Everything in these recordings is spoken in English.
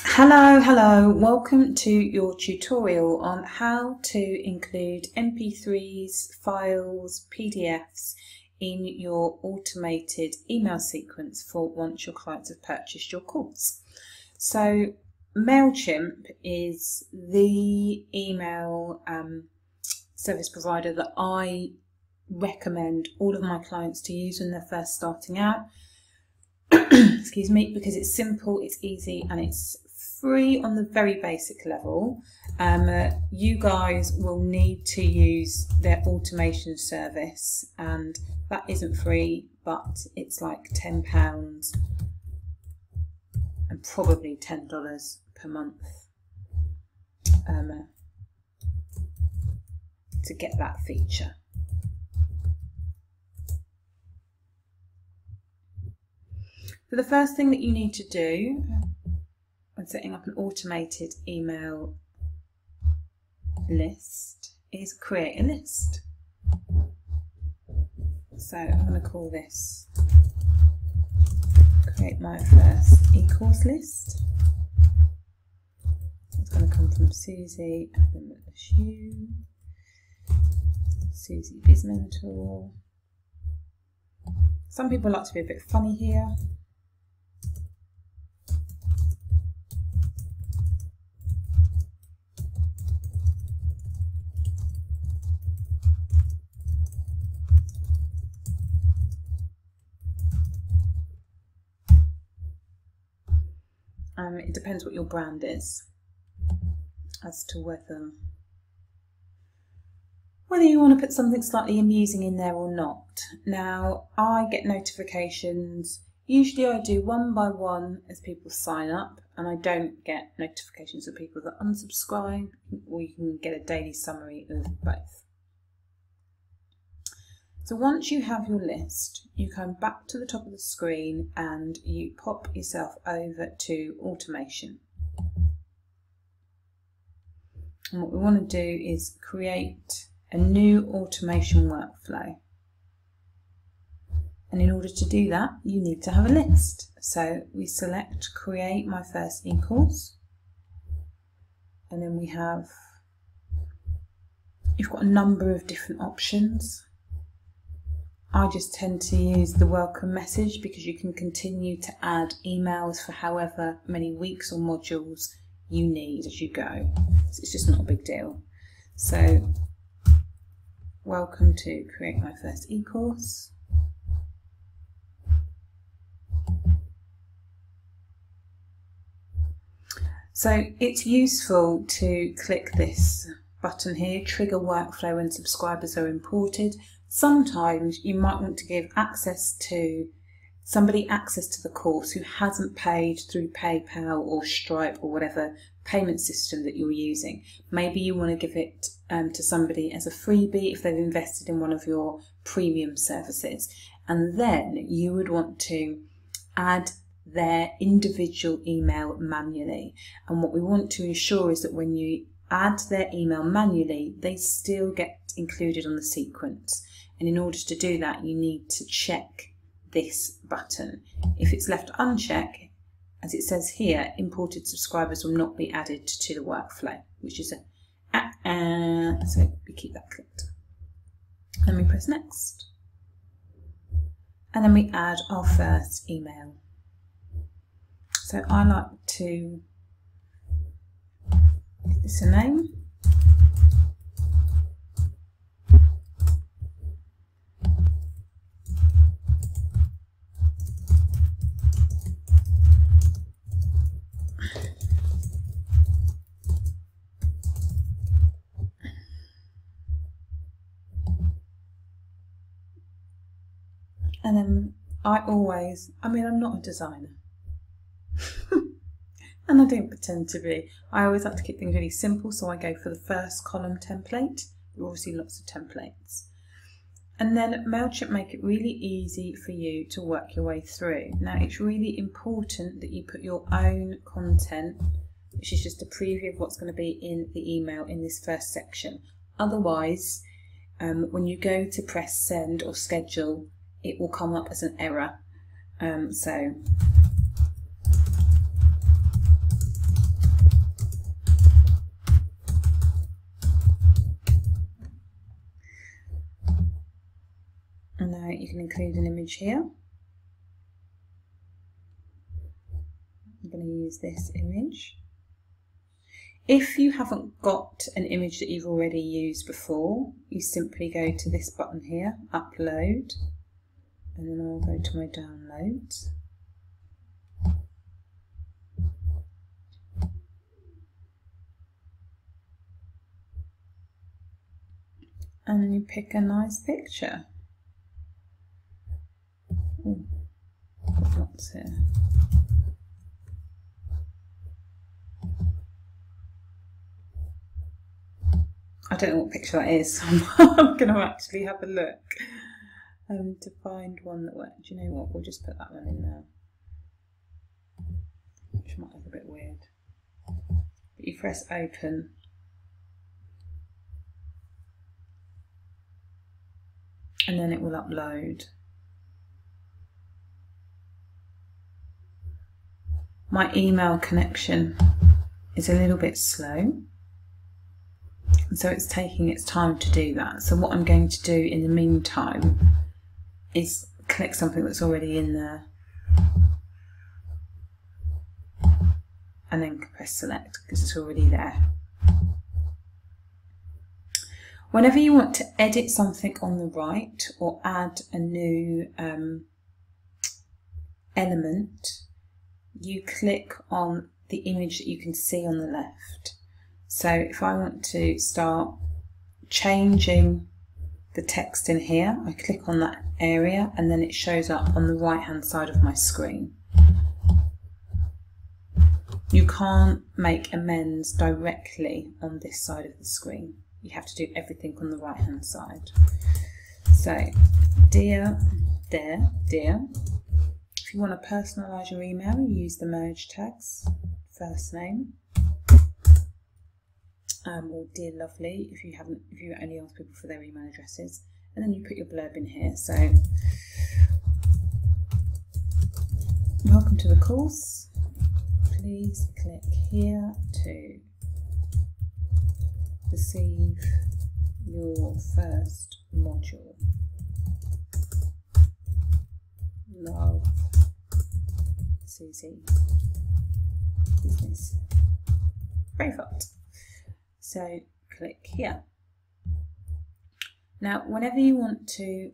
Hello, welcome to your tutorial on how to include MP3s, files, PDFs in your automated email sequence for once your clients have purchased your course. So Mailchimp is the email service provider that I recommend all of my clients to use when they're first starting out. Excuse me, because it's simple, it's easy, and it's free on the very basic level. You guys will need to use their automation service, and that isn't free, but it's like £10 and probably $10 per month to get that feature. So the first thing that you need to do when setting up an automated email list is create a list. So I'm going to call this create my first e-course list. It's going to come from Susie at the LSU, Susie Biz Mentor. Some people like to be a bit funny here. It depends what your brand is as to whether you want to put something slightly amusing in there or not. Now, I get notifications. Usually I do one by one as people sign up, and I don't get notifications of people that unsubscribe, or you can get a daily summary of both. So once you have your list, you come back to the top of the screen and you pop yourself over to automation. And what we want to do is create a new automation workflow. And in order to do that, you need to have a list. So we select create my first e-course. And then you've got a number of different options. I just tend to use the welcome message because you can continue to add emails for however many weeks or modules you need as you go. So it's just not a big deal. So welcome to create my first e-course. So it's useful to click this button here, trigger workflow when subscribers are imported. Sometimes you might want to give somebody access to the course who hasn't paid through PayPal or Stripe or whatever payment system that you're using. Maybe you want to give it to somebody as a freebie if they've invested in one of your premium services. And then you would want to add their individual email manually. And what we want to ensure is that when you add their email manually, they still get included on the sequence. And in order to do that, you need to check this button. If it's left unchecked, as it says here, imported subscribers will not be added to the workflow, which is so we keep that clicked. Then we press next. And then we add our first email. So I like to give this a name. And then I'm not a designer. And I don't pretend to be. I always like to keep things really simple, so I go for the first column template. There are obviously lots of templates. And then Mailchimp make it really easy for you to work your way through. Now, it's really important that you put your own content, which is just a preview of what's going to be in the email in this first section. Otherwise, when you go to press send or schedule, it will come up as an error. So you can include an image here. I'm going to use this image. If you haven't got an image that you've already used before, you simply go to this button here, upload, and then I'll go to my downloads. And then you pick a nice picture. Ooh, what's here? I don't know what picture that is, so I'm going to actually have a look to find one that works. Do you know what? We'll just put that one in there, which might look a bit weird. But you press open. And then it will upload. My email connection is a little bit slow, and so it's taking its time to do that. So what I'm going to do in the meantime is click something that's already in there and then press select because it's already there. Whenever you want to edit something on the right or add a new element, you click on the image that you can see on the left. So if I want to start changing the text in here, I click on that area and then it shows up on the right hand side of my screen. You can't make amends directly on this side of the screen. You have to do everything on the right hand side. So, dear, dear. If you want to personalise your email, you use the merge tags, first name, or dear lovely if you only ask people for their email addresses, and then you put your blurb in here. So, welcome to the course. Please click here to receive your first module. Love, Susie. Business. Braveheart. So click here. Now, whenever you want to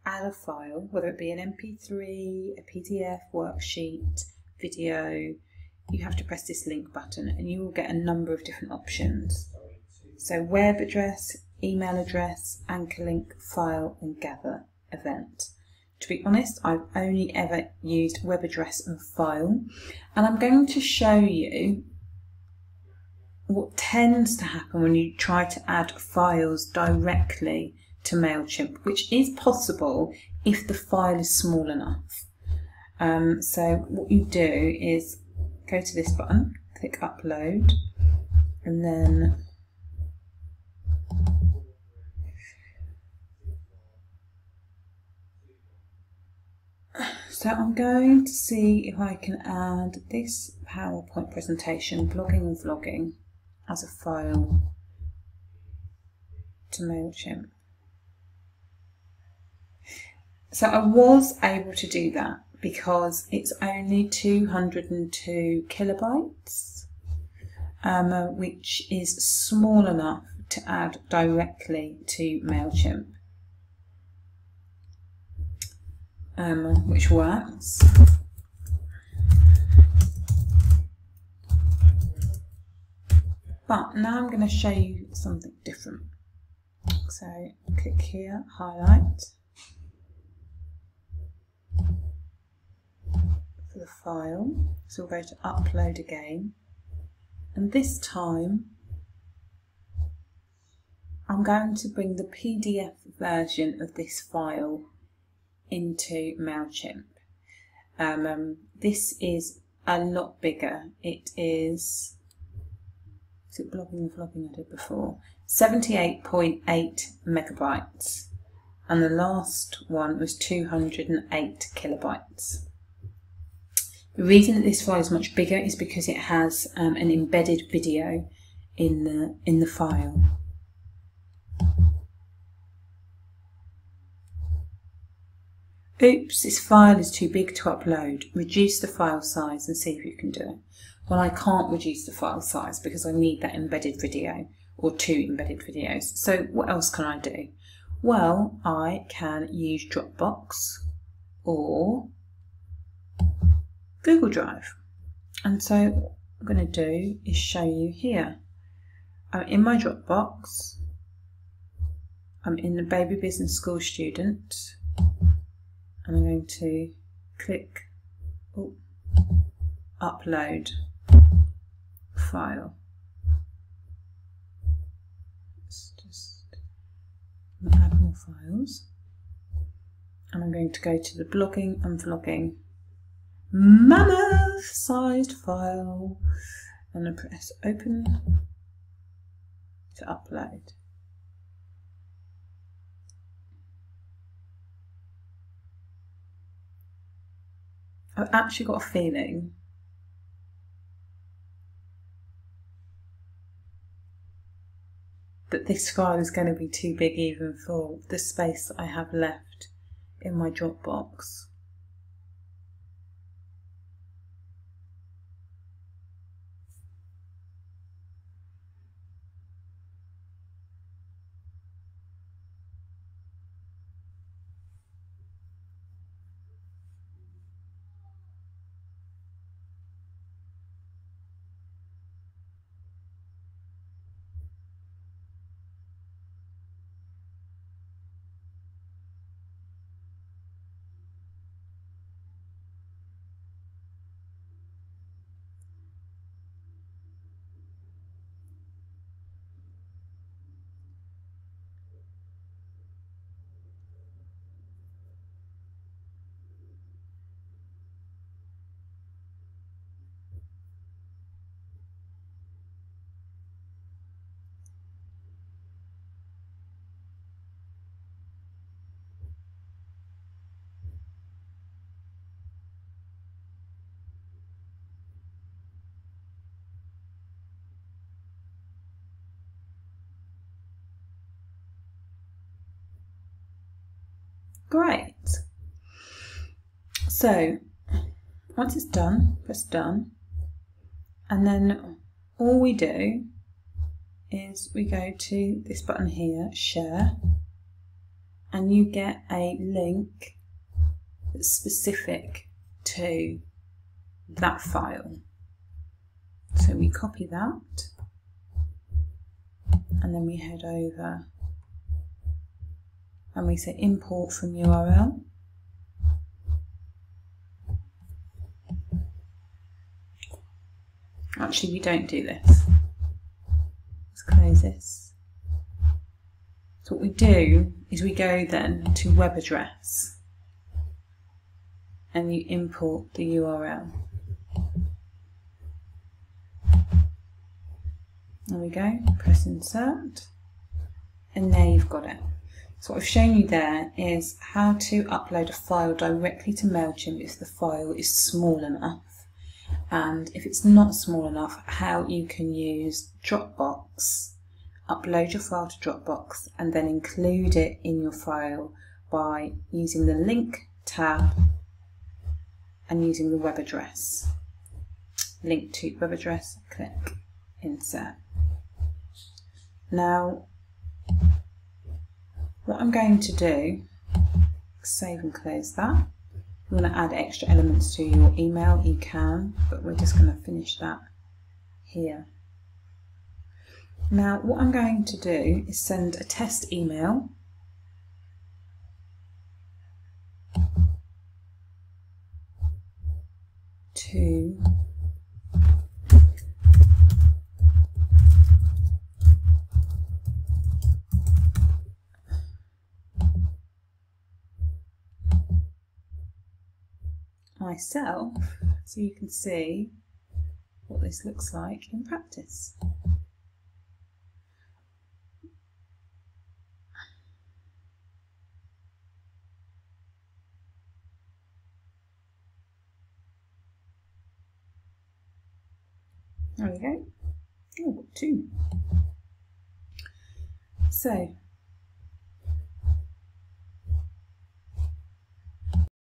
add a file, whether it be an MP3, a PDF, worksheet, video, you have to press this link button and you will get a number of different options. So web address, email address, anchor link, file and gather event. To be honest, I've only ever used web address and file, and I'm going to show you what tends to happen when you try to add files directly to Mailchimp, which is possible if the file is small enough. So what you do is go to this button, click upload, and then so I'm going to see if I can add this PowerPoint presentation, blogging and vlogging, as a file to Mailchimp. So I was able to do that because it's only 202 kilobytes, which is small enough to add directly to Mailchimp. Which works. But now I'm going to show you something different. So click here, highlight for the file. So we'll go to upload again. And this time I'm going to bring the PDF version of this file into Mailchimp. This is a lot bigger. It is it blogging and vlogging I did before? 78.8 megabytes, and the last one was 208 kilobytes. The reason that this file is much bigger is because it has an embedded video in the file. Oops, this file is too big to upload. Reduce the file size and see if you can do it. Well, I can't reduce the file size because I need that embedded video or 2 embedded videos. So what else can I do? Well, I can use Dropbox or Google Drive. And so what I'm going to do is show you here. I'm in my Dropbox. I'm in the Baby Business School Student. And I'm going to click upload file. Let's just add more files. And I'm going to go to the blogging and vlogging mammoth sized file and I press open to upload. I've actually got a feeling that this file is going to be too big even for the space that I have left in my Dropbox. Great. So once it's done, press done, and then all we do is we go to this button here, share, and you get a link that's specific to that file. So we copy that and then we head over and we say import from URL. Actually, we don't do this. Let's close this. So what we do is we go then to web address and you import the URL. There we go, press insert, and there you've got it. So what I've shown you there is how to upload a file directly to Mailchimp if the file is small enough. And if it's not small enough, how you can use Dropbox, upload your file to Dropbox and then include it in your file by using the link tab and using the web address. Link to web address, click insert. Now, what I'm going to do, save and close that. If you want to add extra elements to your email, you can, but we're just going to finish that here. Now, what I'm going to do is send a test email to myself, so you can see what this looks like in practice. There we go. Oh, 2. So